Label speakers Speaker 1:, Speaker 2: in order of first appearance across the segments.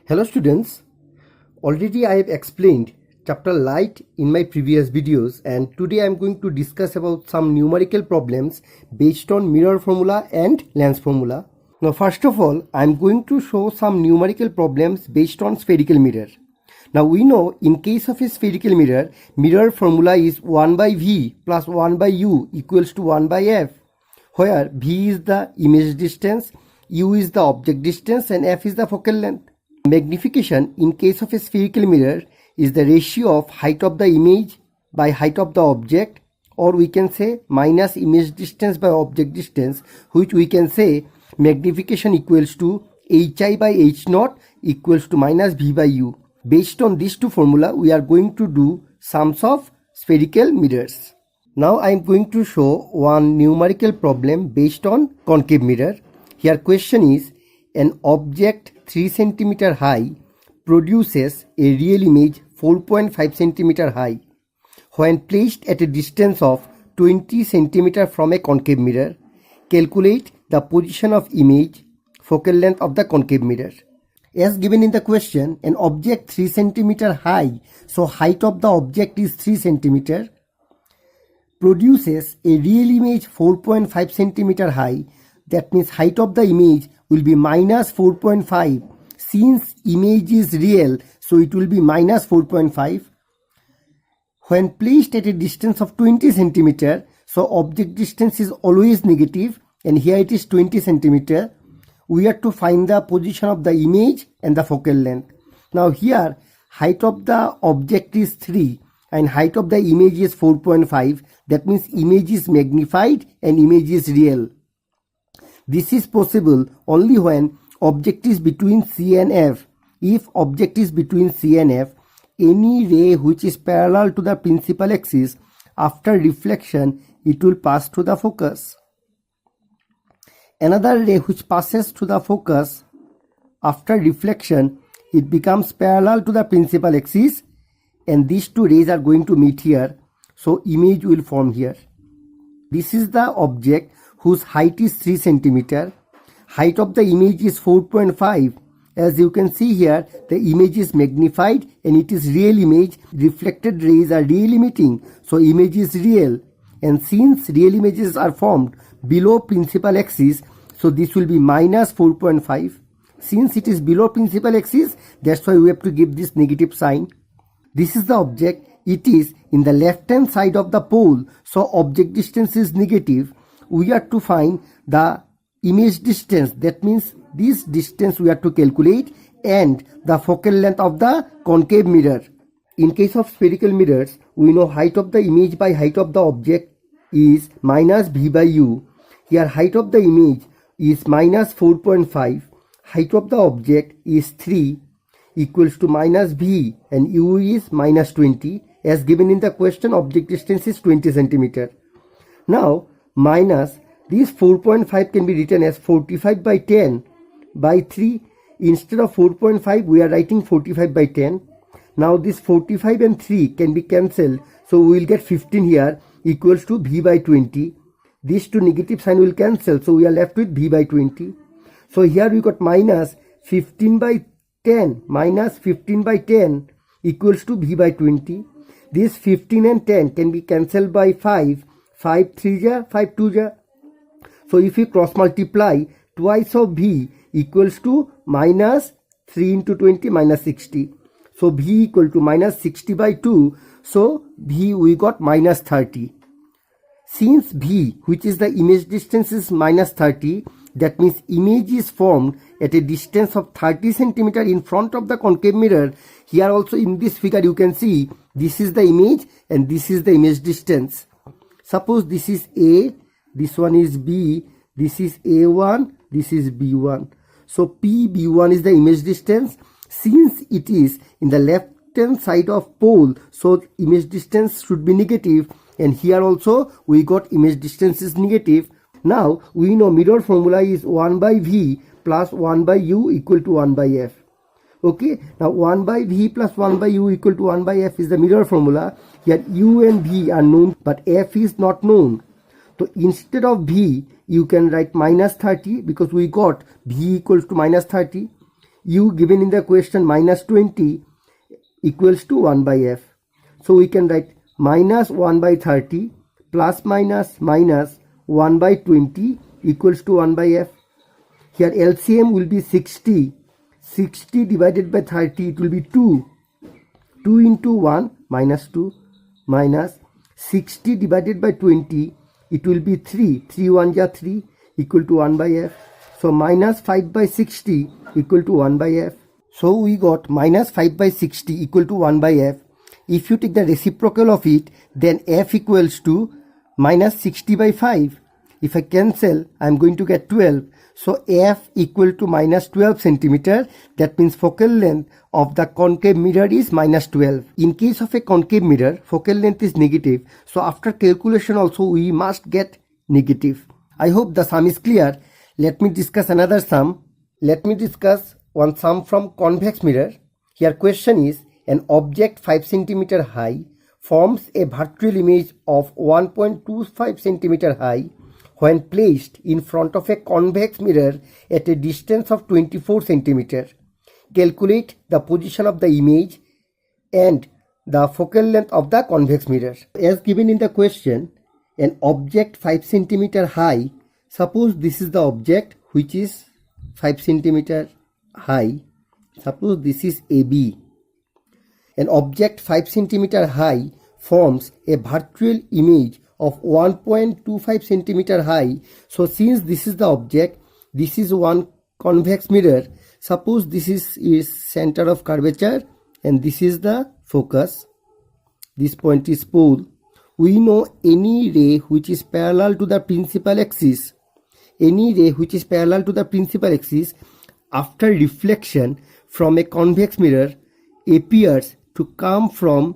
Speaker 1: Hello students, already I have explained chapter light in my previous videos, and today I am going to discuss about some numerical problems based on mirror formula and lens formula. Now first of all, I am going to show some numerical problems based on spherical mirror. Now we know in case of a spherical mirror, mirror formula is 1 by V plus 1 by U equals to 1 by F, where V is the image distance, U is the object distance and F is the focal length. Magnification in case of a spherical mirror is the ratio of height of the image by height of the object, or we can say minus image distance by object distance, which we can say magnification equals to hi by h naught equals to minus v by u. Based on these two formula, we are going to do sums of spherical mirrors. Now I am going to show one numerical problem based on concave mirror. Here question is, an object 3 cm high produces a real image 4.5 cm high. When placed at a distance of 20 cm from a concave mirror, calculate the position of image, focal length of the concave mirror. As given in the question, an object 3 cm high, so height of the object is 3 cm, produces a real image 4.5 cm high. That means height of the image will be minus 4.5. Since image is real, so it will be minus 4.5. When placed at a distance of 20 cm, so object distance is always negative, and here it is 20 cm. We have to find the position of the image and the focal length. Now here height of the object is 3 and height of the image is 4.5. That means image is magnified and image is real. This is possible only when object is between C and F. If object is between C and F, any ray which is parallel to the principal axis, after reflection, it will pass through the focus. Another ray which passes through the focus, after reflection, it becomes parallel to the principal axis, and these two rays are going to meet here, so image will form here. This is the object whose height is 3 cm. Height of the image is 4.5. As you can see here, the image is magnified and it is real image. Reflected rays are real emitting, so image is real. And since real images are formed below principal axis, so this will be minus 4.5. Since it is below principal axis, that's why we have to give this negative sign. This is the object. It is in the left hand side of the pole, so object distance is negative. We have to find the image distance, that means this distance we have to calculate, and the focal length of the concave mirror. In case of spherical mirrors, we know height of the image by height of the object is minus v by u. Here height of the image is minus 4.5, height of the object is 3 equals to minus v, and u is minus 20. As given in the question, object distance is 20 cm. Now minus this 4.5 can be written as 45 by 10 by 3. Instead of 4.5, we are writing 45 by 10. Now this 45 and 3 can be cancelled, so we will get 15 here equals to v by 20. These two negative sign will cancel, so we are left with v by 20. So here we got minus 15 by 10 minus 15 by 10 equals to v by 20. This 15 and 10 can be cancelled by 5. 5 3 ja, 5 2 ja. So if we cross multiply, twice of v equals to minus 3 into 20 minus 60. So v equal to minus 60 by 2. So v we got minus 30. Since v, which is the image distance, is minus 30, that means image is formed at a distance of 30 cm in front of the concave mirror. Here also in this figure you can see this is the image and this is the image distance. Suppose this is A, this one is B, this is A1, this is B1. So PB1 is the image distance. Since it is in the left hand side of pole, so image distance should be negative, and here also we got image distance is negative. Now we know mirror formula is 1 by V plus 1 by U equal to 1 by F. Okay, now 1 by V plus 1 by U equal to 1 by F is the mirror formula. Here U and V are known, but F is not known. So instead of V, you can write minus 30 because we got V equals to minus 30. u given in the question minus 20 equals to 1 by f. So we can write minus 1 by 30 plus minus 1 by 20 equals to 1 by f. Here LCM will be 60. 60 divided by 30, it will be 2. 2 into 1 minus 2 minus 60 divided by 20, it will be 3. 3 1 ja 3 equal to 1 by f. So minus 5 by 60 equal to 1 by f. So we got minus 5 by 60 equal to 1 by f. If you take the reciprocal of it, then f equals to minus 60 by 5. If I cancel, I am going to get 12. So f equal to minus 12 centimeter. That means focal length of the concave mirror is minus 12. In case of a concave mirror, focal length is negative. So after calculation also we must get negative. I hope the sum is clear. Let me discuss another sum. Let me discuss one sum from convex mirror. Here question is, an object 5 centimeter high forms a virtual image of 1.25 centimeter high when placed in front of a convex mirror at a distance of 24 centimeter. Calculate the position of the image and the focal length of the convex mirror. As given in the question, an object 5 centimeter high, suppose this is the object which is 5 centimeter high. Suppose this is AB. An object 5 centimeter high forms a virtual image of 1.25 centimeter high. So since this is the object, this is one convex mirror. Suppose this is center of curvature and this is the focus. This point is pole. We know any ray which is parallel to the principal axis, after reflection from a convex mirror appears to come from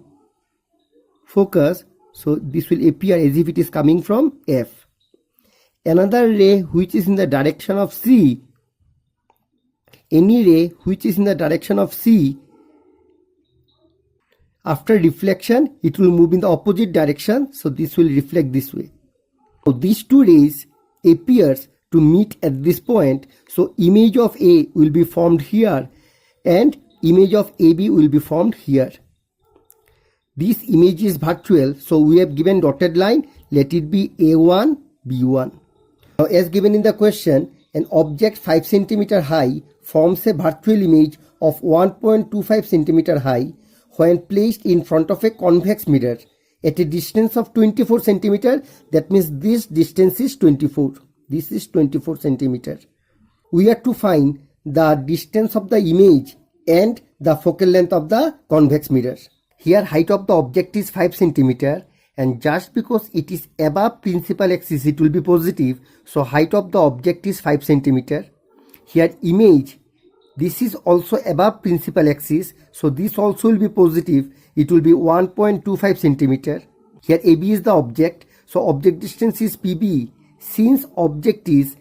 Speaker 1: focus. So this will appear as if it is coming from F. Another ray which is in the direction of C, any ray which is in the direction of C, after reflection it will move in the opposite direction. So this will reflect this way. So these two rays appears to meet at this point. So image of A will be formed here and image of AB will be formed here. This image is virtual, so we have given dotted line. Let it be A1, B1. Now as given in the question, an object 5 centimeter high forms a virtual image of 1.25 centimeter high when placed in front of a convex mirror at a distance of 24 centimeter. That means this distance is 24. This is 24 centimeter. We have to find the distance of the image and the focal length of the convex mirror. Here height of the object is 5 centimeter and just because it is above principal axis it will be positive. So height of the object is 5 centimeter. Here image, this is also above principal axis, so this also will be positive. It will be 1.25 centimeter. Here AB is the object, so object distance is PB. Since object is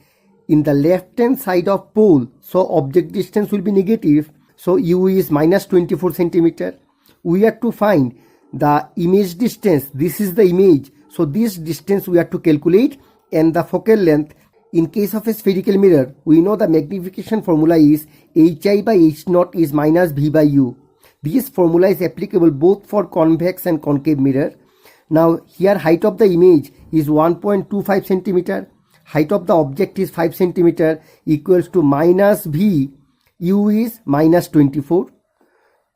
Speaker 1: in the left hand side of pole, so object distance will be negative. So U is minus 24 centimeter. We have to find the image distance. This is the image. So this distance we have to calculate and the focal length. In case of a spherical mirror, we know the magnification formula is Hi by H0 is minus V by U. This formula is applicable both for convex and concave mirror. Now here height of the image is 1.25 centimeter. Height of the object is 5 centimeter equals to minus V. U is minus 24.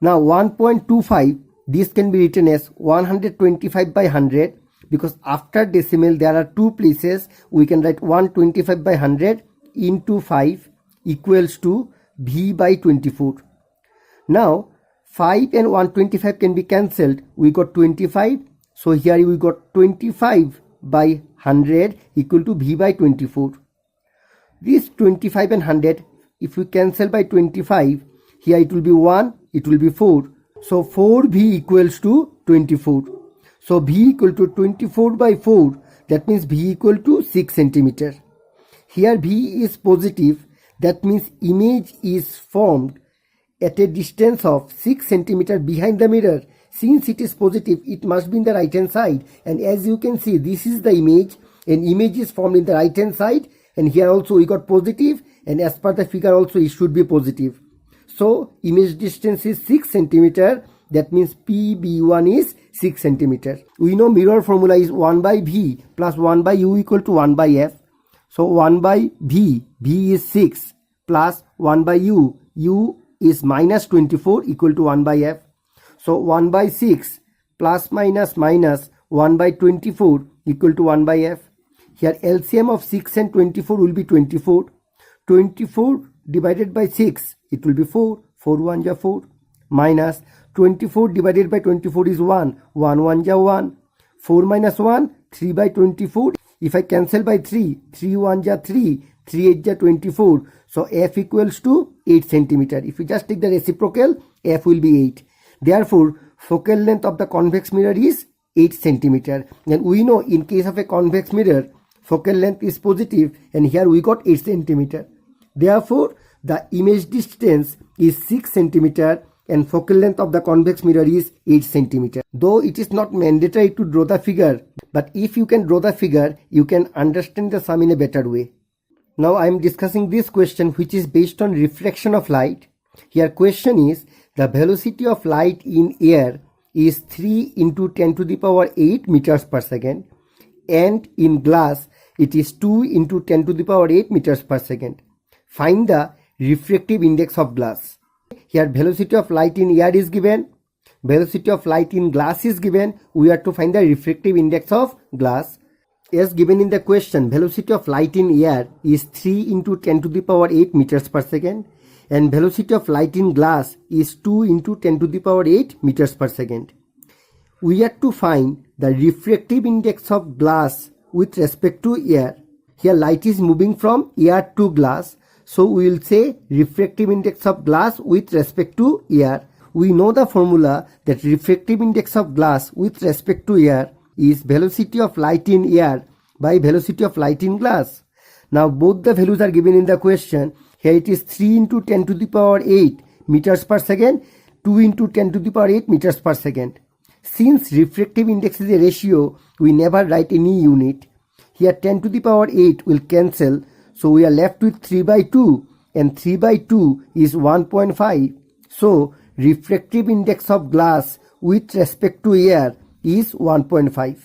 Speaker 1: Now 1.25, this can be written as 125 by 100 because after decimal there are two places. We can write 125 by 100 into 5 equals to V by 24. Now 5 and 125 can be cancelled. We got 25. So here we got 25 by 100 equal to V by 24. This 25 and 100, if we cancel by 25, here it will be 1, it will be 4. So 4V equals to 24. So V equal to 24 by 4. That means V equal to 6 centimeter. Here V is positive. That means image is formed at a distance of 6 centimeter behind the mirror. Since it is positive, it must be in the right hand side. And as you can see, this is the image. An image is formed in the right hand side. And here also we got positive. And as per the figure also it should be positive. So image distance is 6 centimeter. That means PB1 is 6 centimeter. We know mirror formula is 1 by V plus 1 by U equal to 1 by F. So 1 by V is 6 plus 1 by U is minus 24 equal to 1 by F. So 1 by 6 plus minus 1 by 24 equal to 1 by F. Here LCM of 6 and 24 will be 24. 24 divided by 6, it will be 4. 4 1 ja 4. Minus 24 divided by 24 is 1. 1 1 ja 1. 4 minus 1, 3 by 24. If I cancel by 3, 3 1 ja 3. 3 8 ja 24. So F equals to 8 centimeter. If you just take the reciprocal, F will be 8. Therefore, focal length of the convex mirror is 8 centimeter. And we know in case of a convex mirror, focal length is positive, and here we got 8 centimeter. Therefore, the image distance is 6 centimeter and focal length of the convex mirror is 8 centimeter. Though it is not mandatory to draw the figure, but if you can draw the figure, you can understand the sum in a better way. Now I am discussing this question, which is based on reflection of light. Here question is, the velocity of light in air is 3 into 10 to the power 8 meters per second, and in glass it is 2 into 10 to the power 8 meters per second. Find the refractive index of glass. Here velocity of light in air is given, velocity of light in glass is given. We have to find the refractive index of glass. As given in the question, velocity of light in air is 3 into 10 to the power 8 meters per second, and velocity of light in glass is 2 into 10 to the power 8 meters per second. We have to find the refractive index of glass with respect to air. Here light is moving from air to glass, so we will say refractive index of glass with respect to air. We know the formula that refractive index of glass with respect to air is velocity of light in air by velocity of light in glass. Now both the values are given in the question. Here it is 3 into 10 to the power 8 meters per second, 2 into 10 to the power 8 meters per second. Since refractive index is a ratio, we never write any unit. Here 10 to the power 8 will cancel, so we are left with 3 by 2, and 3 by 2 is 1.5. So refractive index of glass with respect to air is 1.5.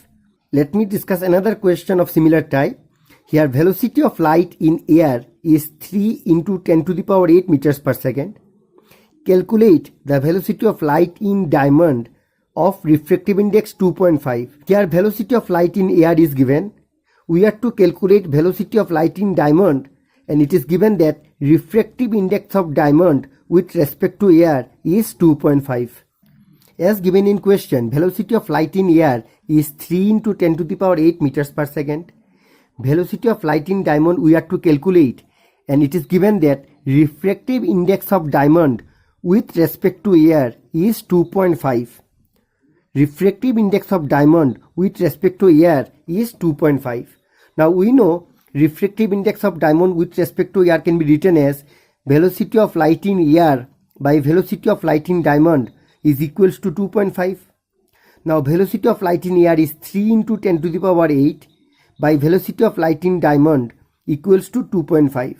Speaker 1: Let me discuss another question of similar type. Here velocity of light in air is 3 into 10 to the power 8 meters per second. Calculate the velocity of light in diamond of refractive index 2.5. Here velocity of light in air is given. We have to calculate velocity of light in diamond, and it is given that refractive index of diamond with respect to air is 2.5. As given in question, velocity of light in air is 3 into 10 to the power 8 meters per second. Velocity of light in diamond we have to calculate, and it is given that refractive index of diamond with respect to air is 2.5. Refractive index of diamond with respect to air is 2.5. Now we know refractive index of diamond with respect to air can be written as velocity of light in air by velocity of light in diamond is equals to 2.5. Now velocity of light in air is 3 into 10 to the power 8 by velocity of light in diamond equals to 2.5.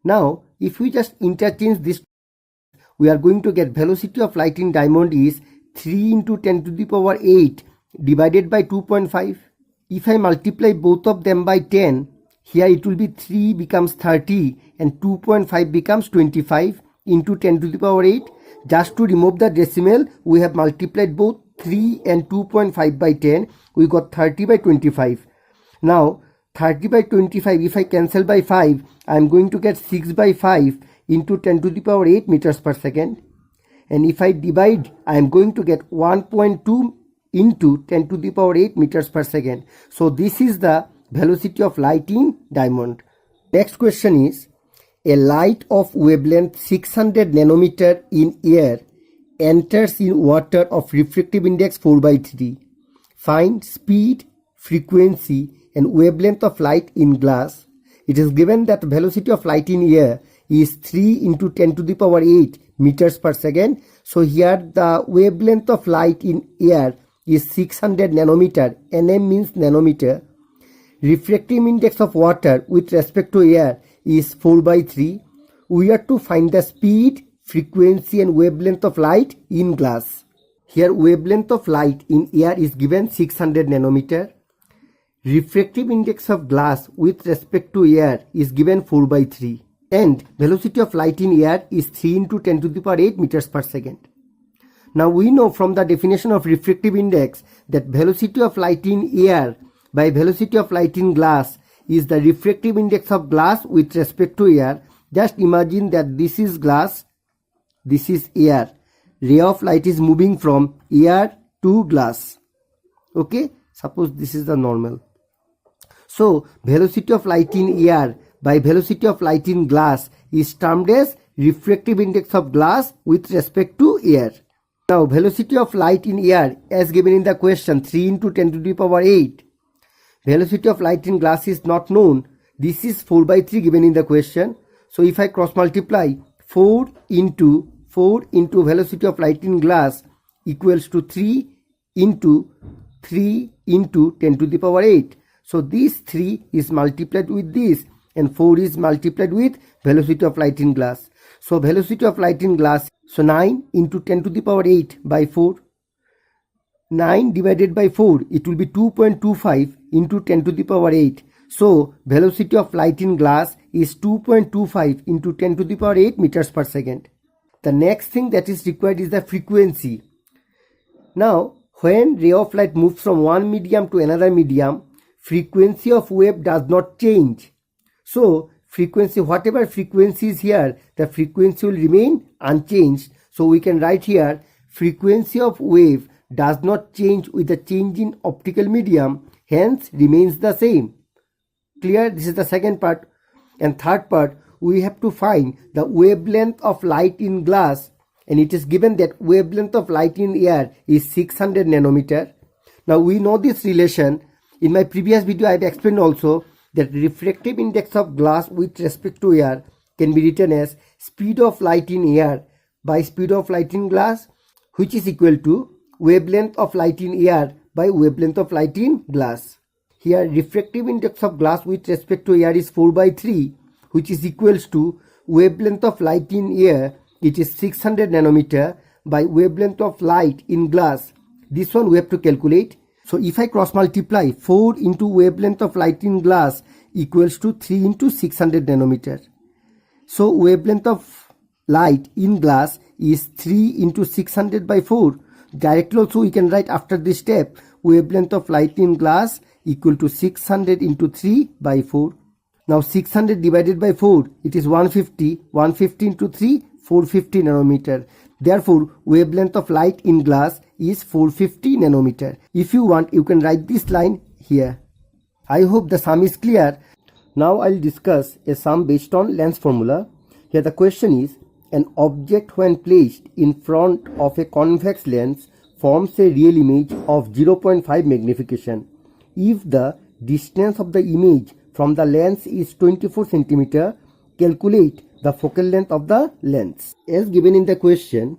Speaker 1: Now if we just interchange this, we are going to get velocity of light in diamond is 3 into 10 to the power 8 divided by 2.5. If I multiply both of them by 10, here it will be 3 becomes 30 and 2.5 becomes 25 into 10 to the power 8. Just to remove the decimal, we have multiplied both 3 and 2.5 by 10. We got 30 by 25. Now 30 by 25, if I cancel by 5, I am going to get 6 by 5 into 10 to the power 8 meters per second. And if I divide, I am going to get 1.2 into 10 to the power 8 meters per second. So this is the velocity of light in diamond. Next question is, a light of wavelength 600 nanometer in air enters in water of refractive index 4 by 3. Find speed, frequency and wavelength of light in glass. It is given that velocity of light in air is 3 into 10 to the power 8 meters per second. So here the wavelength of light in air is 600 nanometer. Nm means nanometer. Refractive index of water with respect to air is 4 by 3. We have to find the speed, frequency and wavelength of light in glass. Here wavelength of light in air is given 600 nanometer. Refractive index of glass with respect to air is given 4/3. And velocity of light in air is 3 into 10 to the power 8 meters per second. Now we know from the definition of refractive index that velocity of light in air by velocity of light in glass is the refractive index of glass with respect to air. Just imagine that this is glass, this is air. Ray of light is moving from air to glass. Okay, suppose this is the normal. So velocity of light in air by velocity of light in glass is termed as refractive index of glass with respect to air. Now velocity of light in air as given in the question 3 into 10 to the power 8. Velocity of light in glass is not known. This is 4/3 given in the question. So if I cross multiply 4 into velocity of light in glass equals to 3 into 10 to the power 8. So this 3 is multiplied with this and 4 is multiplied with velocity of light in glass. So velocity of light in glass, so 9 into 10 to the power 8 by 4. 9 divided by 4, it will be 2.25 into 10 to the power 8. So velocity of light in glass is 2.25 into 10 to the power 8 meters per second. The next thing that is required is the frequency. Now when ray of light moves from one medium to another medium, frequency of wave does not change. So frequency, whatever frequency is here, the frequency will remain unchanged. So we can write here frequency of wave does not change with the change in optical medium, hence remains the same. Clear? This is the second part. And third part, we have to find the wavelength of light in glass, and it is given that wavelength of light in air is 600 nanometer. Now we know this relation. In my previous video I have explained also that refractive index of glass with respect to air can be written as speed of light in air by speed of light in glass, which is equal to wavelength of light in air by wavelength of light in glass. Here refractive index of glass with respect to air is 4/3, which is equals to wavelength of light in air, it is 600 nanometer by wavelength of light in glass. This one we have to calculate. So if I cross multiply 4 into wavelength of light in glass equals to 3 into 600 nanometer. So wavelength of light in glass is 3 into 600 by 4. Directly also we can write after this step wavelength of light in glass equal to 600 into 3 by 4. Now 600 divided by 4, it is 150. 150 into 3, 450 nanometer. Therefore wavelength of light in glass is 450 nanometer. If you want, you can write this line here. I hope the sum is clear. Now I'll discuss a sum based on lens formula. Here the question is, an object when placed in front of a convex lens forms a real image of 0.5 magnification. If the distance of the image from the lens is 24 cm, calculate the focal length of the lens. As given in the question,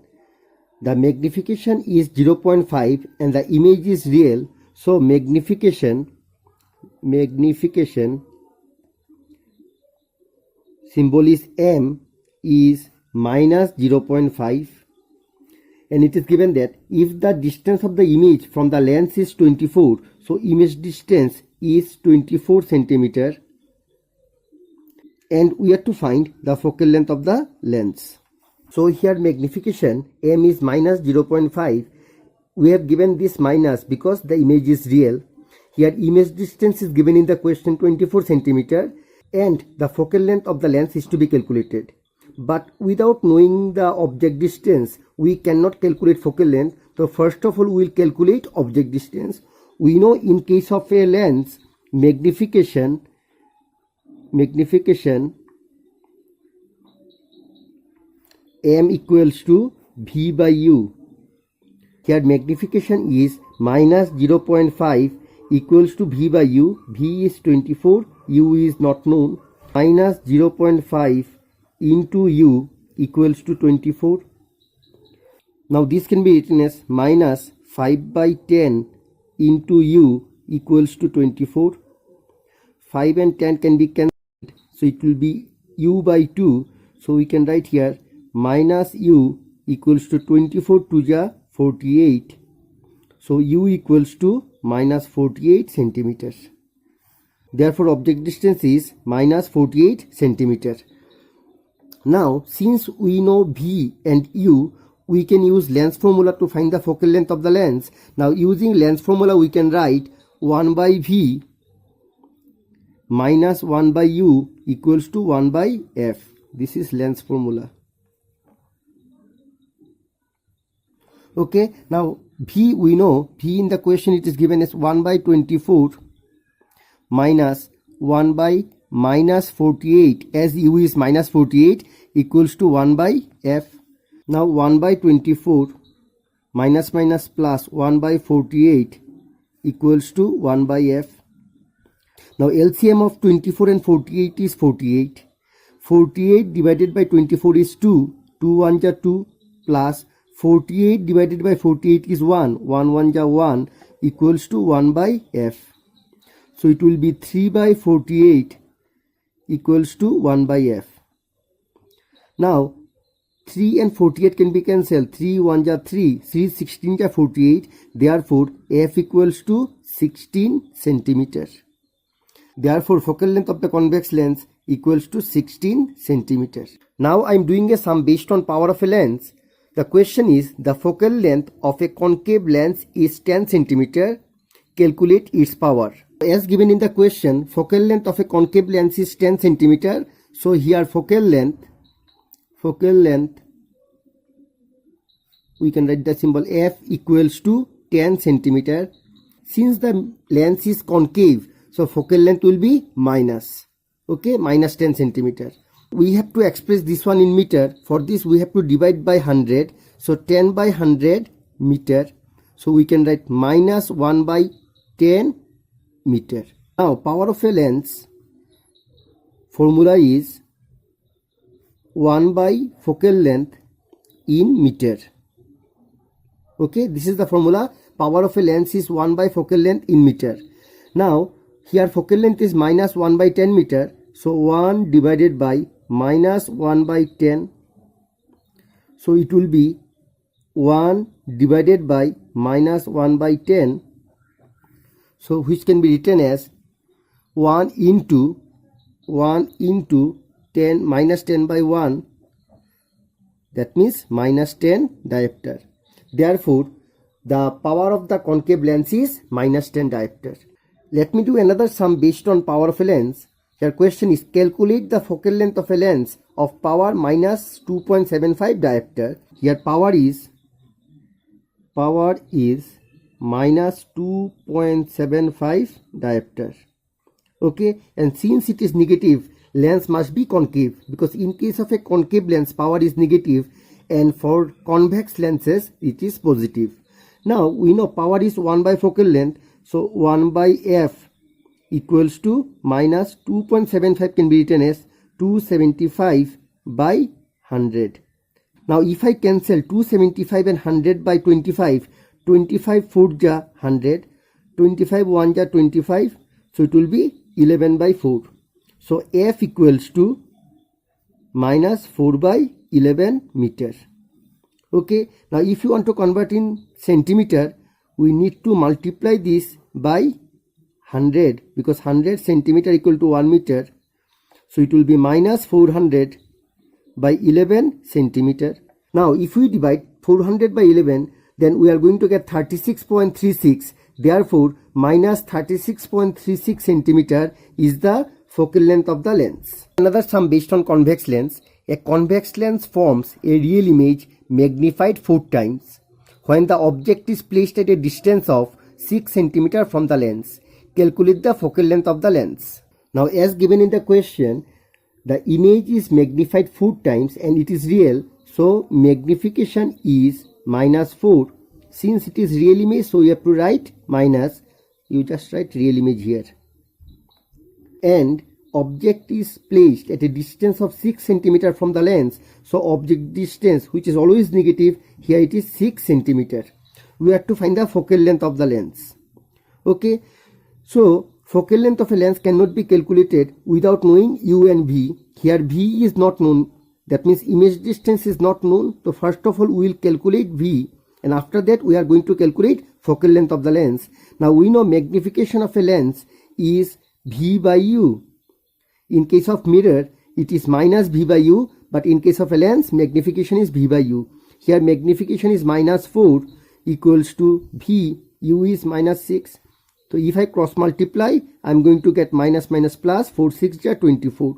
Speaker 1: the magnification is 0.5 and the image is real. So magnification symbol is M is minus 0.5, and it is given that if the distance of the image from the lens is 24, so image distance is 24 centimeter, and we have to find the focal length of the lens. So here magnification M is minus 0.5. We have given this minus because the image is real. Here image distance is given in the question 24 centimeter, and the focal length of the lens is to be calculated. But without knowing the object distance, we cannot calculate focal length. So first of all, we will calculate object distance. We know in case of a lens, magnification M equals to V by U. Here magnification is minus 0.5 equals to V by U. V is 24, U is not known. Minus 0.5 into U equals to 24. Now this can be written as minus 5 by 10 into U equals to 24. 5 and 10 can be cancelled, so it will be U by 2. So we can write here minus u equals to 24 to the 48. So u equals to minus 48 centimeters. Therefore object distance is minus 48 centimeter. Now since we know v and u, we can use lens formula to find the focal length of the lens. Now using lens formula we can write 1 by v minus 1 by u equals to 1 by f. This is lens formula. Okay, now v we know, v in the question it is given as 1 by 24 minus 1 by minus 48, as u is minus 48, equals to 1 by f. Now 1 by 24 minus minus plus 1 by 48 equals to 1 by f. Now LCM of 24 and 48 is 48. 48 divided by 24 is 2. 2 1 ja 2 plus 48 divided by 48 is 1. 1 1 ja 1 equals to 1 by f. So it will be 3 by 48 equals to 1 by f. Now 3 and 48 can be cancelled. 3 1 ja 3. 3 16 ja 48. Therefore f equals to 16 centimeter. Therefore focal length of the convex lens equals to 16 centimeter. Now I am doing a sum based on power of a lens. The question is, the focal length of a concave lens is 10 centimeter. Calculate its power. As given in the question, focal length of a concave lens is 10 centimeter. So here focal length, we can write the symbol f equals to 10 centimeter. Since the lens is concave, so focal length will be minus, okay, minus 10 centimeter. We have to express this one in meter. For this we have to divide by 100. So 10 by 100 meter. So we can write minus 1 by 10 meter. Now power of a lens formula is 1 by focal length in meter. Okay, this is the formula. Power of a lens is 1 by focal length in meter. Now here focal length is minus 1 by 10 meter. So 1 divided by minus 1 by 10. So it will be 1 divided by minus 1 by 10. So which can be written as 1 into 10 minus 10 by 1. That means minus 10 diopter. Therefore the power of the concave lens is minus 10 diopter. Let me do another sum based on power of a lens. Your question is, calculate the focal length of a lens of power minus 2.75 diopter. Here power is minus 2.75 diopter. Okay, and since it is negative, lens must be concave, because in case of a concave lens power is negative, and for convex lenses it is positive. Now we know power is 1 by focal length, so 1 by f equals to minus 2.75 can be written as 275 by 100. Now if I cancel 275 and 100 by 25, 25 4 ja 100, 25 1 ja 25, so it will be 11 by 4. So f equals to minus 4 by 11 meter. Okay, now if you want to convert in centimeter, we need to multiply this by 100, because 100 centimeter equal to 1 meter. So it will be minus 400 by 11 centimeter. Now if we divide 400 by 11, then we are going to get 36.36. Therefore minus 36.36 centimeter is the focal length of the lens. Another sum based on convex lens. A convex lens forms a real image magnified 4 times when the object is placed at a distance of 6 cm from the lens. Calculate the focal length of the lens. Now as given in the question, the image is magnified 4 times and it is real, so magnification is minus 4. Since it is real image, so you have to write minus, you just write real image here. And object is placed at a distance of 6 cm from the lens, so object distance, which is always negative, here it is 6 cm. We have to find the focal length of the lens. Okay, so focal length of a lens cannot be calculated without knowing u and v. Here v is not known, That means image distance is not known. So first of all we will calculate V, and after that we are going to calculate focal length of the lens. Now we know magnification of a lens is V by U. In case of mirror it is minus V by U, but in case of a lens magnification is V by U. Here magnification is minus 4 equals to V, U is minus 6. So if I cross multiply, I am going to get minus minus plus, 4 6 are 24.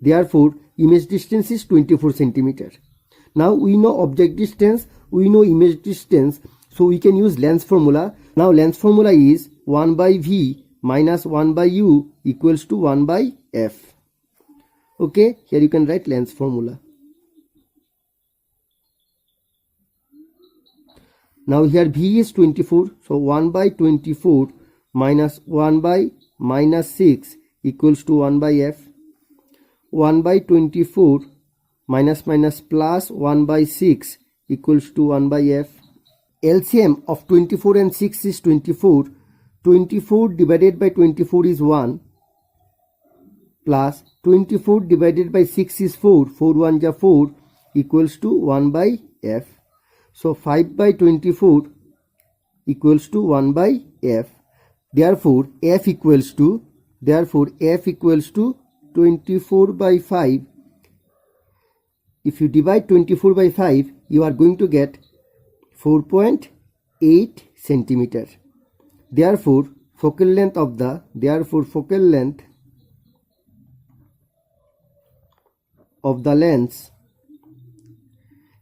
Speaker 1: Therefore image distance is 24 centimeter. Now we know object distance, we know image distance, so we can use lens formula. Now lens formula is 1 by V minus 1 by U equals to 1 by F. Okay, here you can write lens formula. Now here V is 24, so 1 by 24 minus 1 by minus 6 equals to 1 by F. 1 by 24 minus minus plus 1 by 6 equals to 1 by F. LCM of 24 and 6 is 24. 24 divided by 24 is 1 plus 24 divided by 6 is 4. 4 1 are 4 equals to 1 by F. So 5 by 24 equals to 1 by F. Therefore F equals to 24 by 5. If you divide 24 by 5, you are going to get 4.8 centimeter. Therefore focal length of the lens,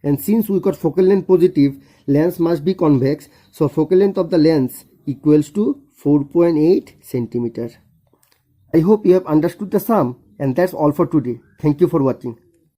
Speaker 1: and since we got focal length positive, lens must be convex, so focal length of the lens equals to 4.8 centimeter. I hope you have understood the sum, and that's all for today. Thank you for watching.